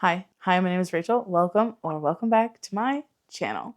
Hi, my name is Rachel. Welcome back to my channel.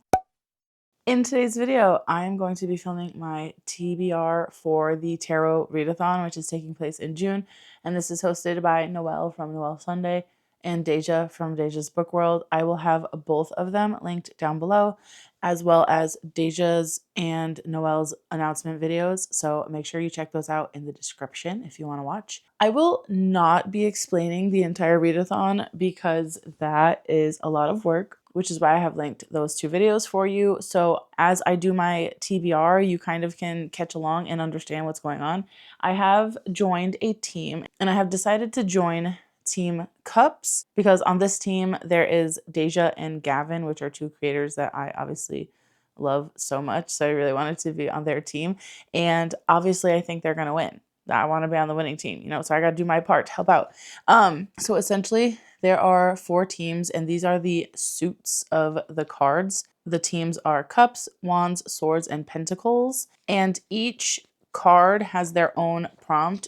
In today's video, I am going to be filming my TBR for the Tarot Readathon, which is taking place in June. And this is hosted by Noelle from Noelle Sunday and Deja from Deja's Book World. I will have both of them linked down below, as well as Deja's and Noelle's announcement videos. So make sure you check those out in the description if you want to watch. I will not be explaining the entire readathon because that is a lot of work, which is why I have linked those two videos for you. So as I do my TBR, you kind of can catch along and understand what's going on. I have joined a team and I have decided to join Team Cups because on this team there is Deja and Gavin, which are two creators that I obviously love so much. So I really wanted to be on their team. And obviously I think they're going to win. I want to be on the winning team, so I got to do my part to help out. So essentially there are 4 teams and these are the suits of the cards. The teams are cups, wands, swords, and pentacles. And each card has their own prompt.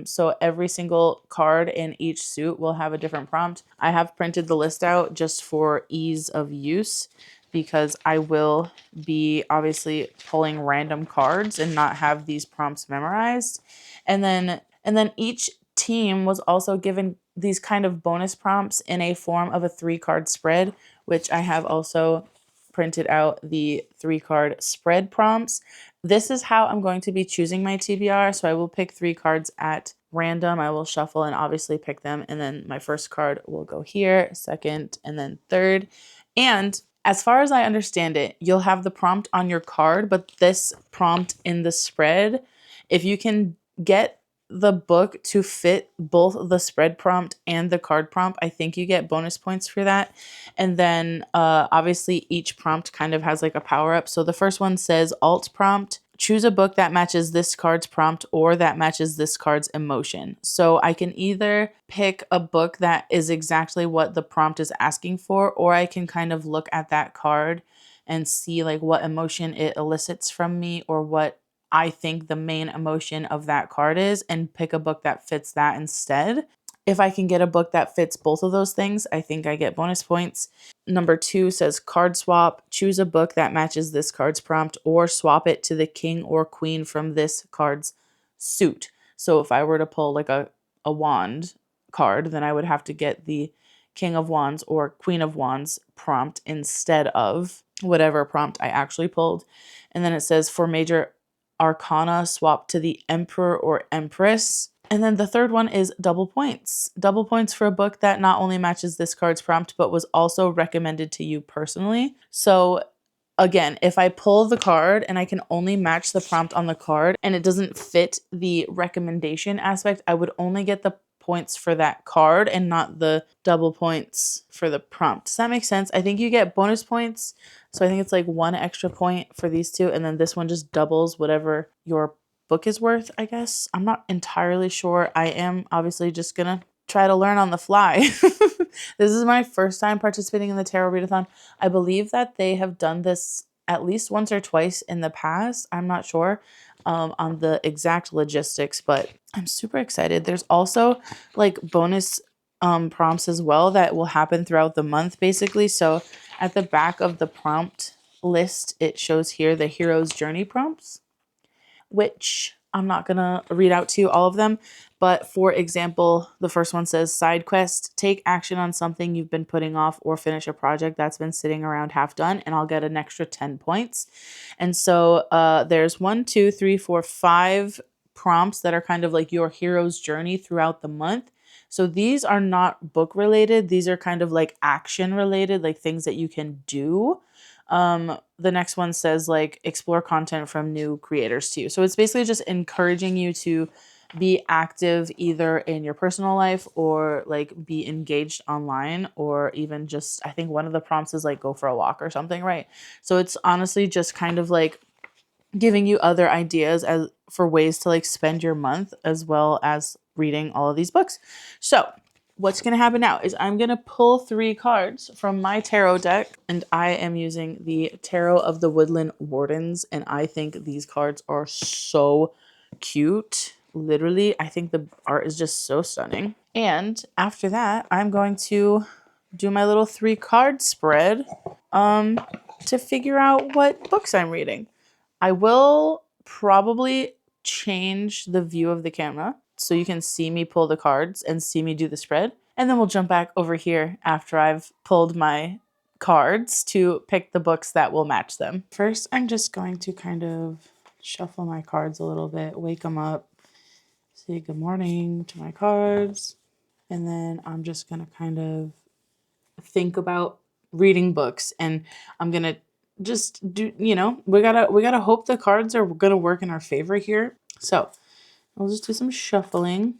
So every single card in each suit will have a different prompt. I have printed the list out just for ease of use because I will be obviously pulling random cards and not have these prompts memorized. And then each team was also given these kind of bonus prompts in a form of a 3-card spread, which I have also printed out the 3-card spread prompts. This is how I'm going to be choosing my TBR. So I will pick 3 cards at random. I will shuffle and obviously pick them. And then my first card will go here, second, and then third. And as far as I understand it, you'll have the prompt on your card, but this prompt in the spread, if you can get the book to fit both the spread prompt and the card prompt, I think you get bonus points for that. And then obviously each prompt kind of has like a power up. So the first one says alt prompt, choose a book that matches this card's prompt or that matches this card's emotion. So I can either pick a book that is exactly what the prompt is asking for, or I can kind of look at that card and see like what emotion it elicits from me or what I think the main emotion of that card is and pick a book that fits that instead. If I can get a book that fits both of those things, I think I get bonus points. Number 2 says card swap. Choose a book that matches this card's prompt or swap it to the king or queen from this card's suit. So if I were to pull like a wand card, then I would have to get the King of Wands or Queen of Wands prompt instead of whatever prompt I actually pulled. And then it says for major arcana, swap to the Emperor or Empress. And then the third one is double points. Double points for a book that not only matches this card's prompt, but was also recommended to you personally. So again, if I pull the card and I can only match the prompt on the card and it doesn't fit the recommendation aspect, I would only get the points for that card and not the double points for the prompt. Does that make sense? I think you get bonus points. So I think it's like 1 extra point for these two. And then this one just doubles whatever your book is worth, I guess. I'm not entirely sure. I am obviously just gonna try to learn on the fly. This is my first time participating in the Tarot Readathon. I believe that they have done this at least once or twice in the past. I'm not sure on the exact logistics, but I'm super excited. There's also like bonus prompts as well that will happen throughout the month basically. So at the back of the prompt list, it shows here the hero's journey prompts, which I'm not going to read out to you all of them. But for example, the first one says side quest, take action on something you've been putting off or finish a project that's been sitting around half done and I'll get an extra 10 points. And so there's 1, 2, 3, 4, 5 prompts that are kind of like your hero's journey throughout the month. So these are not book related. These are kind of like action related, like things that you can do. The next one says like explore content from new creators too. So it's basically just encouraging you to be active either in your personal life or like be engaged online, or even just, I think one of the prompts is like go for a walk or something, right? So it's honestly just kind of like giving you other ideas as for ways to like spend your month as well as reading all of these books. So what's going to happen now is I'm going to pull 3 cards from my tarot deck, and I am using the Tarot of the Woodland Wardens, and I think these cards are so cute. Literally, I think the art is just so stunning. And after that, I'm going to do my little 3-card spread to figure out what books I'm reading. I will probably change the view of the camera so you can see me pull the cards and see me do the spread. And then we'll jump back over here after I've pulled my cards to pick the books that will match them. First, I'm just going to kind of shuffle my cards a little bit, wake them up, say good morning to my cards. And then I'm just going to kind of think about reading books, and I'm going to just do, you know, we gotta hope the cards are going to work in our favor here. So I'll just do some shuffling,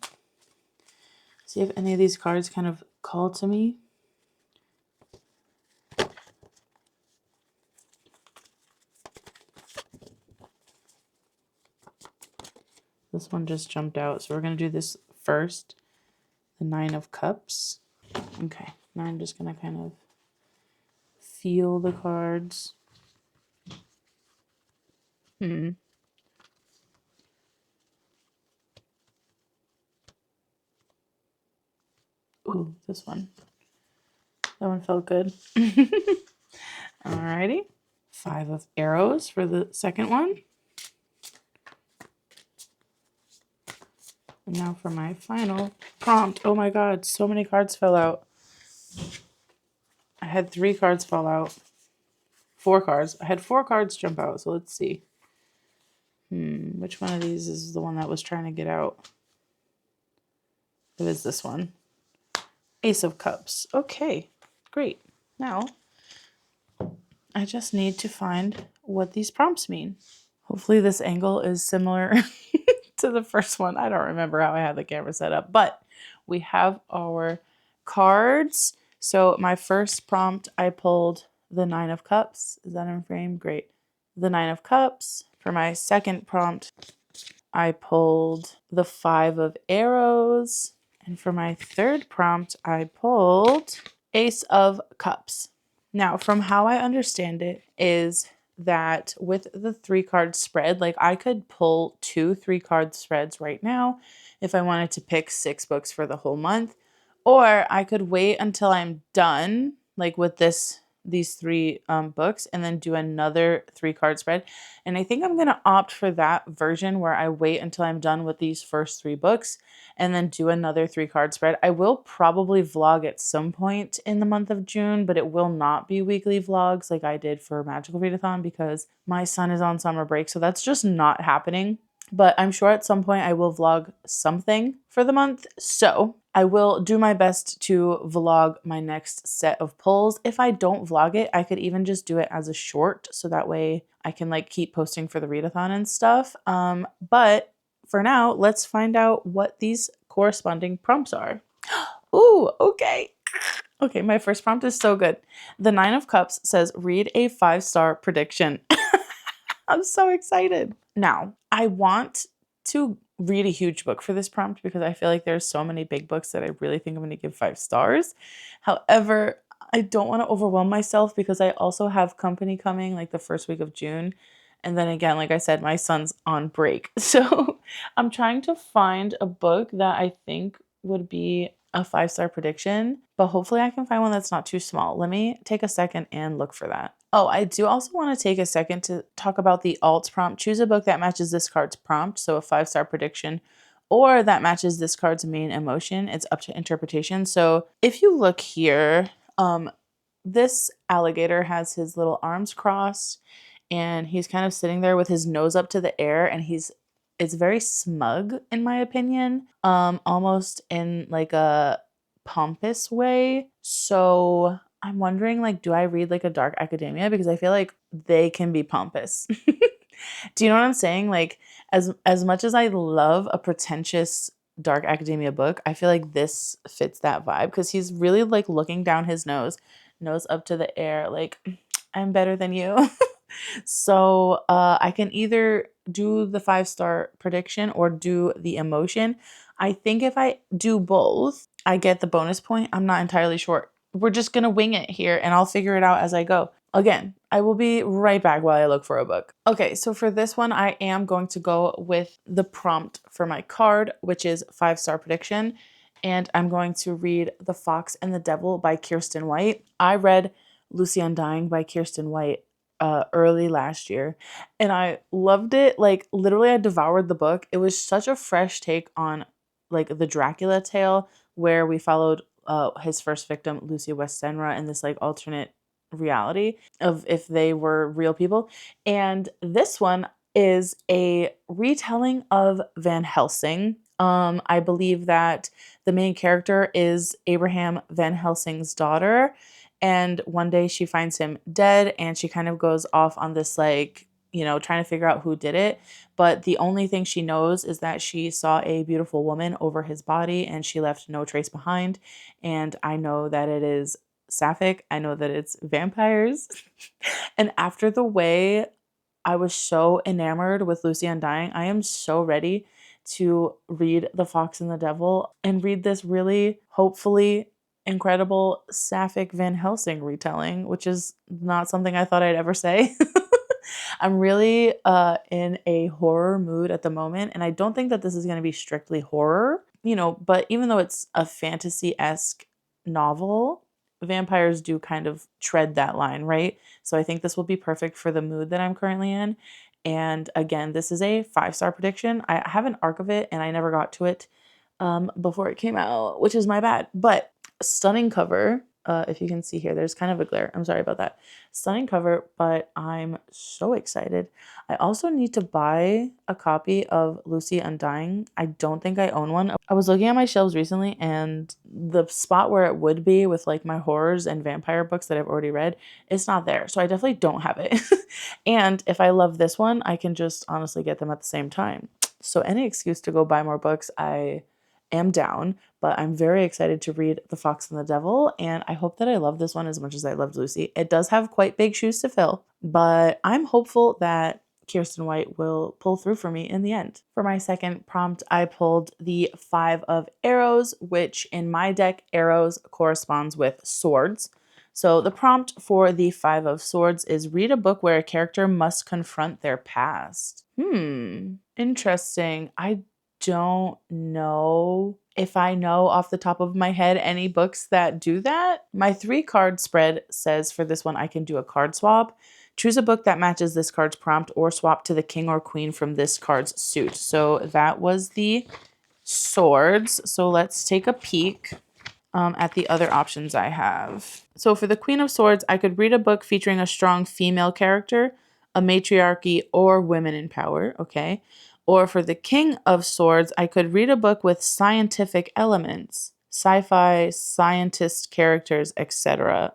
see if any of these cards kind of call to me. This one just jumped out, so we're going to do this first. The 9 of Cups. Okay, now I'm just going to kind of feel the cards. Ooh, this one. That one felt good. Alrighty. 5 of Arrows for the second one. And now for my final prompt. Oh my god, so many cards fell out. I had 3 cards fall out. 4 cards. I had 4 cards jump out, so let's see. Which one of these is the one that was trying to get out? It is this one. Ace of Cups. Okay, great. Now, I just need to find what these prompts mean. Hopefully this angle is similar to the first one. I don't remember how I had the camera set up, but we have our cards. So my first prompt, I pulled the 9 of Cups. Is that in frame? Great. The 9 of Cups. For my second prompt, I pulled the 5 of Arrows. And for my third prompt, I pulled Ace of Cups. Now, from how I understand it is that with the 3-card spread, like I could pull 2 3-card spreads right now if I wanted to pick 6 books for the whole month, or I could wait until I'm done, like with these 3 books, and then do another 3-card spread. And I think I'm going to opt for that version where I wait until I'm done with these first 3 books and then do another 3-card spread. I will probably vlog at some point in the month of June, but it will not be weekly vlogs like I did for Magical Readathon because my son is on summer break, so that's just not happening. But I'm sure at some point I will vlog something for the month. So I will do my best to vlog my next set of pulls. If I don't vlog it, I could even just do it as a short. So that way I can like keep posting for the readathon and stuff. But for now, let's find out what these corresponding prompts are. Ooh, okay. Okay, my first prompt is so good. The 9 of Cups says, read a 5-star prediction. I'm so excited. Now, I want to read a huge book for this prompt because I feel like there's so many big books that I really think I'm going to give 5 stars. However, I don't want to overwhelm myself because I also have company coming like the first week of June. And then again, like I said, my son's on break. So I'm trying to find a book that I think would be a 5-star prediction, but hopefully I can find one that's not too small. Let me take a second and look for that. Oh, I do also want to take a second to talk about the alt prompt. Choose a book that matches this card's prompt, so a 5-star prediction, or that matches this card's main emotion. It's up to interpretation. So if you look here, this alligator has his little arms crossed and he's kind of sitting there with his nose up to the air, and it's very smug in my opinion, almost in like a pompous way. So I'm wondering, like, do I read like a dark academia? Because I feel like they can be pompous. Do you know what I'm saying? Like, as much as I love a pretentious dark academia book, I feel like this fits that vibe because he's really like looking down his nose up to the air, like, I'm better than you. So I can either do the 5-star prediction or do the emotion. I think if I do both, I get the bonus point. I'm not entirely sure. We're just going to wing it here and I'll figure it out as I go. Again, I will be right back while I look for a book. Okay, so for this one, I am going to go with the prompt for my card, which is 5-star prediction. and I'm going to read The Fox and the Devil by Kiersten White. I read Lucy Undying by Kiersten White early last year, and I loved it. Like, literally, I devoured the book. It was such a fresh take on like the Dracula tale, where we followed his first victim, Lucy Westenra, in this like alternate reality of if they were real people. And this one is a retelling of Van Helsing. I believe that the main character is Abraham Van Helsing's daughter, and one day she finds him dead, and she kind of goes off on this like, you know, trying to figure out who did it. But the only thing she knows is that she saw a beautiful woman over his body and she left no trace behind. And I know that it is sapphic. I know that it's vampires. And after the way I was so enamored with Lucy Undying, I am so ready to read The Fox and the Devil and read this really, hopefully, incredible sapphic Van Helsing retelling, which is not something I thought I'd ever say. I'm really in a horror mood at the moment, and I don't think that this is going to be strictly horror, you know, but even though it's a fantasy-esque novel, vampires do kind of tread that line, right? So I think this will be perfect for the mood that I'm currently in. And again, this is a 5-star prediction. I have an arc of it and I never got to it before it came out, which is my bad. But stunning cover. If you can see here, there's kind of a glare. I'm sorry about that. Stunning cover, but I'm so excited. I also need to buy a copy of Lucy Undying. I don't think I own one. I was looking at my shelves recently, and the spot where it would be with like my horrors and vampire books that I've already read, it's not there. So I definitely don't have it. And if I love this one, I can just honestly get them at the same time. So any excuse to go buy more books, I am down, but I'm very excited to read The Fox and the Devil, and I hope that I love this one as much as I loved Lucy. It does have quite big shoes to fill, but I'm hopeful that Kiersten White will pull through for me in the end. For my second prompt, I pulled the 5 of Arrows, which in my deck, arrows corresponds with swords. So the prompt for the 5 of Swords is read a book where a character must confront their past. Interesting. I don't know if I know off the top of my head any books that do that. My 3-card spread says for this one I can do a card swap. Choose a book that matches this card's prompt or swap to the king or queen from this card's suit. So that was the Swords. So let's take a peek at the other options I have. So for the Queen of Swords, I could read a book featuring a strong female character, a matriarchy, or women in power, okay? Or for the King of Swords, I could read a book with scientific elements, sci-fi, scientist characters, etc.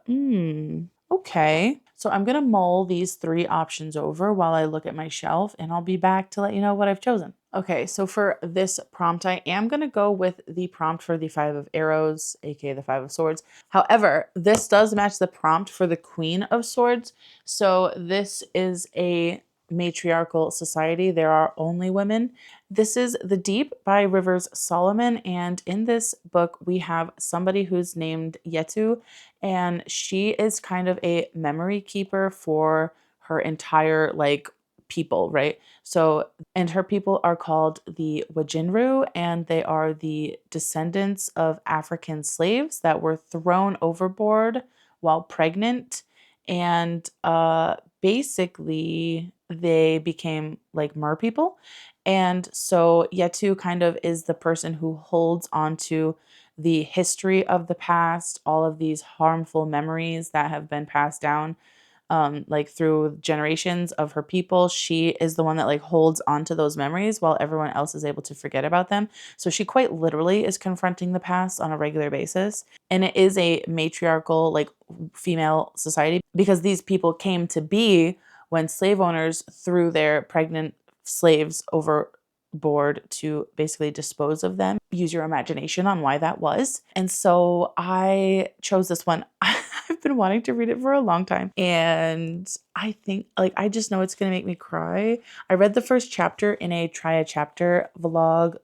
Okay. So I'm going to mull these 3 options over while I look at my shelf, and I'll be back to let you know what I've chosen. Okay, so for this prompt, I am going to go with the prompt for the 5 of Arrows, aka the 5 of Swords. However, this does match the prompt for the Queen of Swords. So this is a matriarchal society. There are only women. This is The Deep by Rivers Solomon, and in this book we have somebody who's named Yetu, and she is kind of a memory keeper for her entire like people, right? So, and her people are called the Wajinru, and they are the descendants of African slaves that were thrown overboard while pregnant, and basically they became like mer people. And so Yetu kind of is the person who holds onto the history of the past, all of these harmful memories that have been passed down like through generations of her people. She is the one that like holds onto those memories while everyone else is able to forget about them. So she quite literally is confronting the past on a regular basis. And it is a matriarchal, like female society, because these people came to be when slave owners threw their pregnant slaves overboard to basically dispose of them. Use your imagination on why that was. And so I chose this one. I've been wanting to read it for a long time, and I think like I just know it's going to make me cry. I read the first chapter in a try a chapter vlog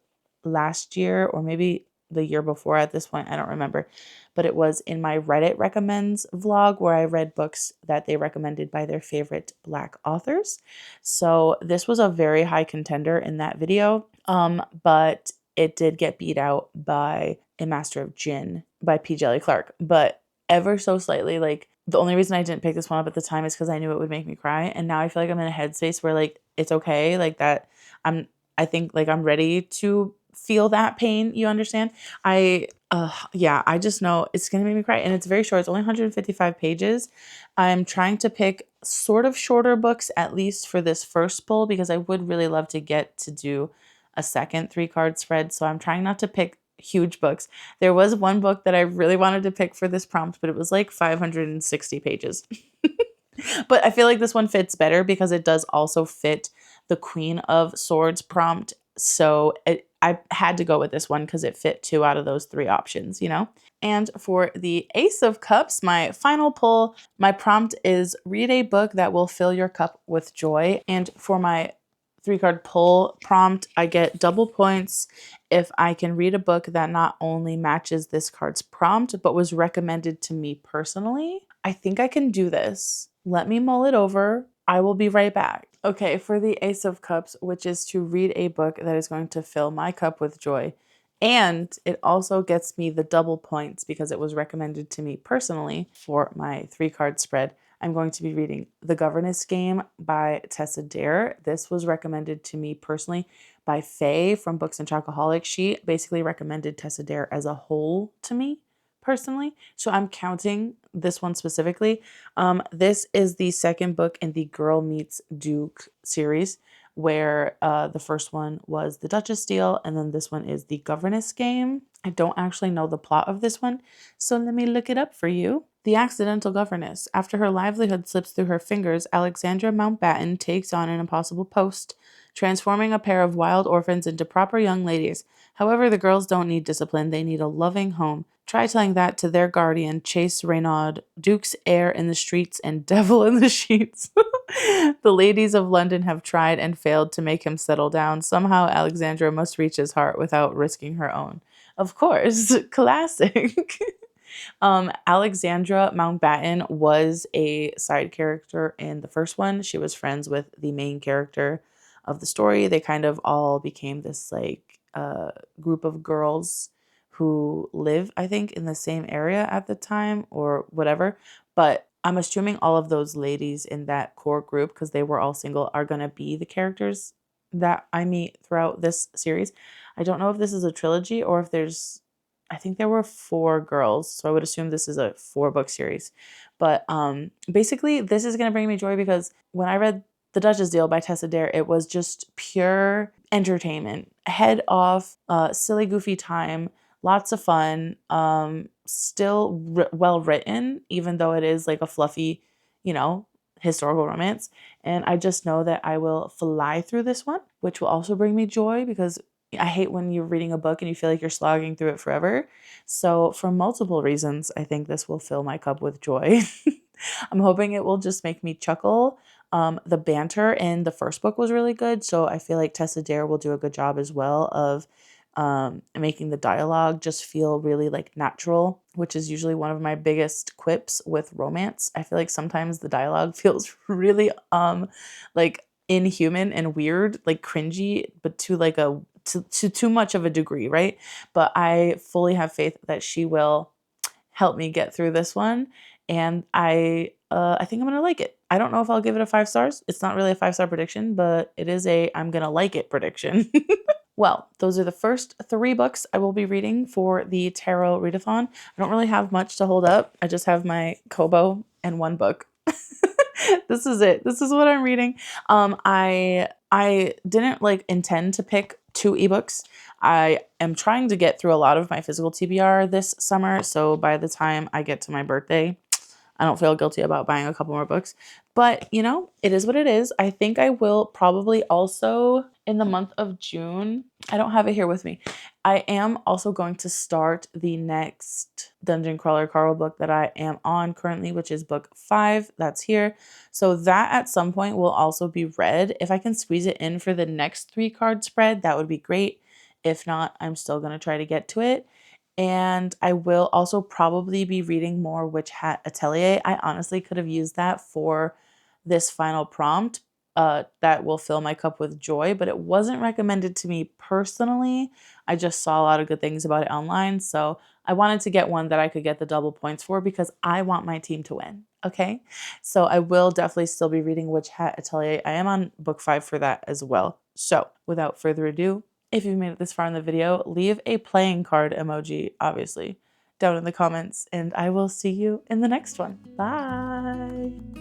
last year, or maybe the year before at this point, I don't remember, but it was in my Reddit recommends vlog where I read books that they recommended by their favorite Black authors. So this was a very high contender in that video. But it did get beat out by A Master of Gin by P. Jelly Clark, but ever so slightly. Like, the only reason I didn't pick this one up at the time is because I knew it would make me cry, and now I feel like I'm in a headspace where like it's okay, like that. I think like I'm ready to feel that pain. You understand? Yeah, I just know it's gonna make me cry, and it's very short. It's only 155 pages. I'm trying to pick sort of shorter books, at least for this first pull, because I would really love to get to do a second 3-card spread. So I'm trying not to pick huge books. There was one book that I really wanted to pick for this prompt, but it was like 560 pages. But I feel like this one fits better because it does also fit the Queen of Swords prompt. So I had to go with this one because it fit 2 out of those 3 options, you know? And for the Ace of Cups, my final pull, my prompt is read a book that will fill your cup with joy. And for my 3-card pull prompt, I get double points if I can read a book that not only matches this card's prompt, but was recommended to me personally. I think I can do this. Let me mull it over. I will be right back. Okay, for the Ace of Cups, which is to read a book that is going to fill my cup with joy. And it also gets me the double points because it was recommended to me personally for my 3-card spread. I'm going to be reading The Governess Game by Tessa Dare. This was recommended to me personally by Faye from Books and Chocoholics. She basically recommended Tessa Dare as a whole to me personally. So I'm counting this one specifically. This is the second book in the Girl Meets Duke series, where the first one was The Duchess Deal, and then this one is The Governess Game. I don't actually know the plot of this one, so let me look it up for you. The accidental governess. After her livelihood slips through her fingers, Alexandra Mountbatten takes on an impossible post, transforming a pair of wild orphans into proper young ladies. However, the girls don't need discipline, they need a loving home. Try telling that to their guardian, Chase Renaud, Duke's heir in the streets and devil in the sheets. The ladies of London have tried and failed to make him settle down. Somehow Alexandra must reach his heart without risking her own. Of course, classic. Alexandra Mountbatten was a side character in the first one. She was friends with the main character of the story. They kind of all became this like group of girls who live, I think, in the same area at the time or whatever. But I'm assuming all of those ladies in that core group, because they were all single, are going to be the characters that I meet throughout this series. I don't know if this is a trilogy or if I think there were 4 girls, so I would assume this is a 4-book series. But basically, this is going to bring me joy because when I read The Duchess Deal by Tessa Dare, it was just pure entertainment. Head off, silly, goofy time, lots of fun, still well written, even though it is like a fluffy, you know, historical romance. And I just know that I will fly through this one, which will also bring me joy because I hate when you're reading a book and you feel like you're slogging through it forever. So, for multiple reasons, I think this will fill my cup with joy. I'm hoping it will just make me chuckle. The banter in the first book was really good, so I feel like Tessa Dare will do a good job as well of making the dialogue just feel really like natural, which is usually one of my biggest quips with romance. I feel like sometimes the dialogue feels really like inhuman and weird, like cringy, but to like a to too much of a degree, right? But I fully have faith that she will help me get through this one, and I think I'm gonna like it. I don't know if I'll give it a 5 stars. It's not really a 5-star prediction, but it is a I'm gonna like it prediction. Well, those are the first 3 books I will be reading for the Tarot Readathon. I don't really have much to hold up. I just have my Kobo and 1 book. This is it. This is what I'm reading. I didn't like intend to pick 2 ebooks. I am trying to get through a lot of my physical TBR this summer, so by the time I get to my birthday, I don't feel guilty about buying a couple more books. But, you know, it is what it is. I think I will probably also in the month of June. I don't have it here with me. I am also going to start the next Dungeon Crawler Carl book that I am on currently, which is book 5. That's here. So that at some point will also be read. If I can squeeze it in for the next 3-card spread, that would be great. If not, I'm still going to try to get to it. And I will also probably be reading more Witch Hat Atelier. I honestly could have used that for this final prompt, that will fill my cup with joy, but it wasn't recommended to me personally. I just saw a lot of good things about it online. So I wanted to get one that I could get the double points for because I want my team to win. Okay. So I will definitely still be reading Witch Hat Atelier. I am on book 5 for that as well. So without further ado, if you've made it this far in the video, leave a playing card emoji, obviously, down in the comments, and I will see you in the next one. Bye.